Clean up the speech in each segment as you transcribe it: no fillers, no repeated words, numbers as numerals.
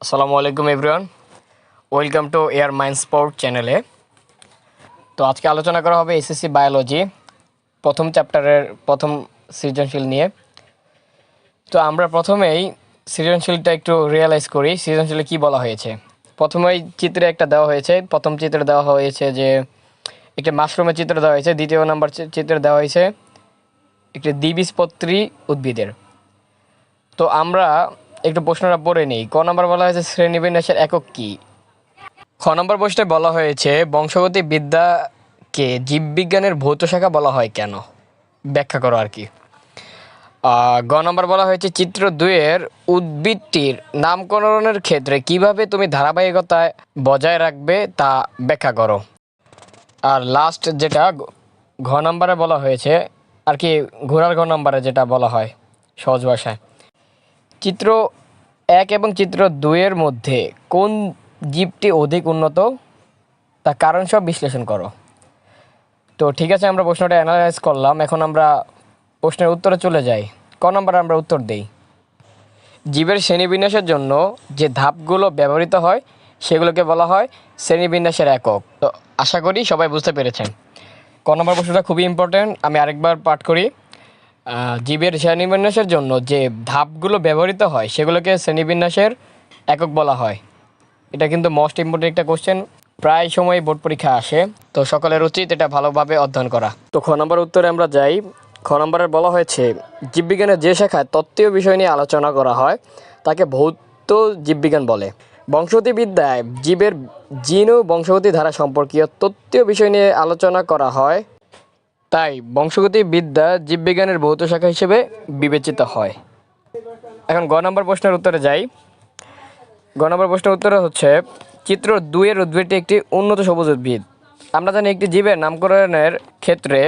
আসসালামু আলাইকুম everyone, welcome to air mind sport চ্যানেলে। তো আজকে আলোচনা করা হবে এসএসসি বায়োলজি প্রথম চ্যাপ্টারের প্রথম সৃজনশীল নিয়ে। তো আমরা প্রথমেই সৃজনশীলটা একটু রিয়েলাইজ করি সৃজনশীলে কী বলা হয়েছে। প্রথমেই চিত্রে একটা দেওয়া হয়েছে, প্রথম চিত্রে দেওয়া হয়েছে যে একটা মাশরুমের চিত্র দেওয়া হয়েছে, দ্বিতীয় নাম্বার চিত্রে দেওয়া হয়েছে একটি দ্বিবীজপত্রী উদ্ভিদের। তো আমরা একটু প্রশ্নটা পড়ে নিই। ক নম্বর বলা হয়েছে শ্রেণীবিন্যাসের একক কী। খ নম্বর প্রশ্নে বলা হয়েছে বংশগতি বিদ্যাকে জীববিজ্ঞানের ভৌত শাখা বলা হয় কেন, ব্যাখ্যা করো আর কি। গ নম্বর বলা হয়েছে চিত্র 2-এর উদ্ভিদটির নামকরণের ক্ষেত্রে কিভাবে তুমি ধারাবাহিকতায় বজায় রাখবে তা ব্যাখ্যা করো। আর লাস্ট যেটা ঘ নম্বরে বলা হয়েছে আর কি, ঘোড়ার ঘ নম্বরে যেটা বলা হয় সহজ ভাষায়, চিত্র 1 এবং চিত্র 2-এর মধ্যে কোন জীবটি অধিক উন্নত তা কারণ সব বিশ্লেষণ করো। তো ঠিক আছে, আমরা প্রশ্নটা অ্যানালাইজ করলাম, এখন আমরা প্রশ্নের উত্তরে চলে যাই। ক নম্বরে আমরা উত্তর দেই, জীবের শ্রেণীবিন্যাসের জন্য যে ধাপগুলো ব্যবহৃত হয় সেগুলোকে বলা হয় শ্রেণীবিন্যাসের একক। তো আশা করি সবাই বুঝতে পেরেছেন। ক নম্বর প্রশ্নটা খুবই ইম্পর্ট্যান্ট, আমি আরেকবার পাঠ করি। জীবের শ্রেণীবিন্যাসের জন্য যে ধাপগুলো ব্যবহৃত হয় সেগুলোকে শ্রেণীবিন্যাসের একক বলা হয়। এটা কিন্তু মোস্ট ইম্পর্টেন্ট একটা কোশ্চেন, প্রায় সময় বোর্ড পরীক্ষা আসে, তো সকলের উচিত এটা ভালোভাবে অধ্যয়ন করা। তো খ নম্বর উত্তরে আমরা যাই। খ নম্বরে বলা হয়েছে জীববিজ্ঞানের যে শাখায় তত্ত্বীয় বিষয় নিয়ে আলোচনা করা হয় তাকে ভৌত জীববিজ্ঞান বলে। বংশগতিবিদ্যায় জীবের জিন ও বংশগতি ধারা সম্পর্কীয় তত্ত্বীয় বিষয় নিয়ে আলোচনা করা হয়, তাই বংশগতিবিদ্যা জীববিজ্ঞানের ভৌত শাখা হিসেবে বিবেচিত হয়। এখন গ নম্বর প্রশ্নের উত্তরে যাই। গ নম্বর প্রশ্নের উত্তরে হচ্ছে চিত্র 2-এর উদ্ভিদটি একটি উন্নত সবুজ উদ্ভিদ। আমরা জানি একটি জীবের নামকরণের ক্ষেত্রে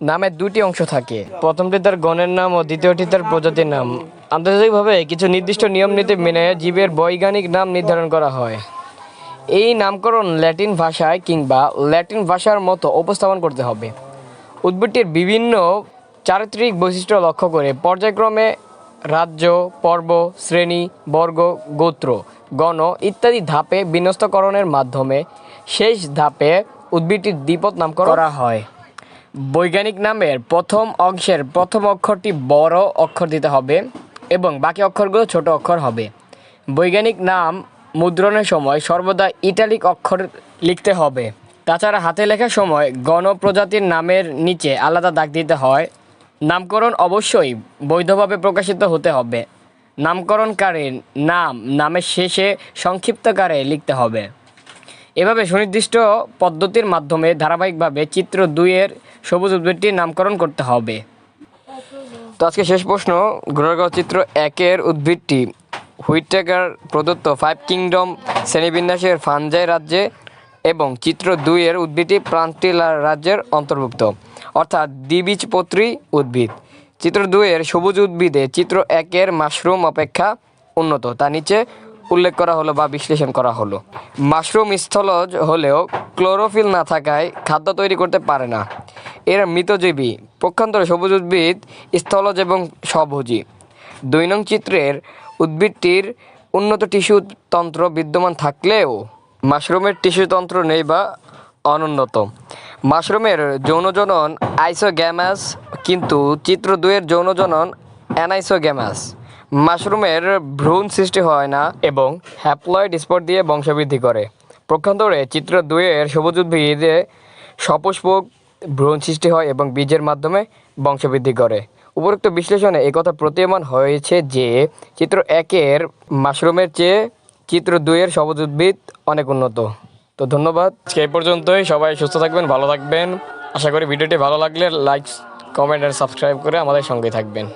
নামের দুটি অংশ থাকে, প্রথমটি তার গণের নাম ও দ্বিতীয়টি তার প্রজাতির নাম। আন্তর্জাতিকভাবে কিছু নির্দিষ্ট নিয়ম নীতি মেনে জীবের বৈজ্ঞানিক নাম নির্ধারণ করা হয়। এই নামকরণ ল্যাটিন ভাষায় কিংবা ল্যাটিন ভাষার মতো উপস্থাপন করতে হবে। উদ্ভিদটির বিভিন্ন চারিত্রিক বৈশিষ্ট্য লক্ষ্য করে পর্যায়ক্রমে রাজ্য, পর্ব, শ্রেণী, বর্গ, গোত্র, গণ ইত্যাদি ধাপে বিন্যস্তকরণের মাধ্যমে শেষ ধাপে উদ্ভিদটির দ্বিপদ নামকরণ করা হয়। বৈজ্ঞানিক নামের প্রথম অংশের প্রথম অক্ষরটি বড় অক্ষর দিতে হবে এবং বাকি অক্ষরগুলো ছোট অক্ষর হবে। বৈজ্ঞানিক নাম মুদ্রণের সময় সর্বদা ইটালিক অক্ষর লিখতে হবে। তাছাড়া হাতে লেখার সময় গণ প্রজাতির নামের নিচে আলাদা দাগ দিতে হয়। নামকরণ অবশ্যই বৈধভাবে প্রকাশিত হতে হবে। নামকরণকারীর নাম নামের শেষে সংক্ষিপ্তকারে লিখতে হবে। এভাবে সুনির্দিষ্ট পদ্ধতির মাধ্যমে ধারাবাহিকভাবে চিত্র 2-এর সবুজ উদ্ভিদটির নামকরণ করতে হবে। তো আজকে শেষ প্রশ্ন, ঘোড়ার চিত্র 1-এর উদ্ভিদটি হুইটেকার প্রদত্ত 5 কিংডম শ্রেণীবিন্যাসের ফানজাই রাজ্যে এবং চিত্র 2-এর উদ্ভিদটি প্লান্টিলা রাজ্যের অন্তর্ভুক্ত, অর্থাৎ দ্বিবীজপত্রী উদ্ভিদ। চিত্র 2-এর সবুজ উদ্ভিদে চিত্র 1-এর মাশরুম অপেক্ষা উন্নত, তা নিচে উল্লেখ করা হলো বা বিশ্লেষণ করা হলো। মাশরুম স্থলজ হলেও ক্লোরোফিল না থাকায় খাদ্য তৈরি করতে পারে না, এরা মৃতজীবী। পক্ষান্তরে সবুজ উদ্ভিদ স্থলজ এবং স্বভোজী। 2 নং চিত্রের উদ্ভিদটির উন্নত টিস্যু তন্ত্র বিদ্যমান থাকলেও মাশরুমের টিস্যুতন্ত্র নেই বা অনুন্নত। মাশরুমের যৌনজনন আইসোগ্যামাস, কিন্তু চিত্র 2-এর যৌনজনন অ্যানাইসোগ্যামাস। মাশরুমের ভ্রূণ সৃষ্টি হয় না এবং হ্যাপ্লয়েড স্পট দিয়ে বংশবৃদ্ধি করে। পক্ষান্তরে চিত্র 2-এর সবুজ উদ্ভিদে সপুষ্পক ভ্রূণ সৃষ্টি হয় এবং বীজের মাধ্যমে বংশবৃদ্ধি করে। উপরোক্ত বিশ্লেষণে একথা প্রতীয়মান হয়েছে যে চিত্র 1-এর মাশরুমের চেয়ে চিত্র 2-এর সবুজ উদ্ভিদ অনেক উন্নত। তো ধন্যবাদ, এই পর্যন্তই। সবাই সুস্থ থাকবেন, ভালো থাকবেন। আশা করি ভিডিওটি ভালো লাগলে লাইক, কমেন্ট আর সাবস্ক্রাইব করে আমাদের সঙ্গে থাকবেন।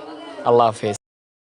আল্লাহ হাফেজ।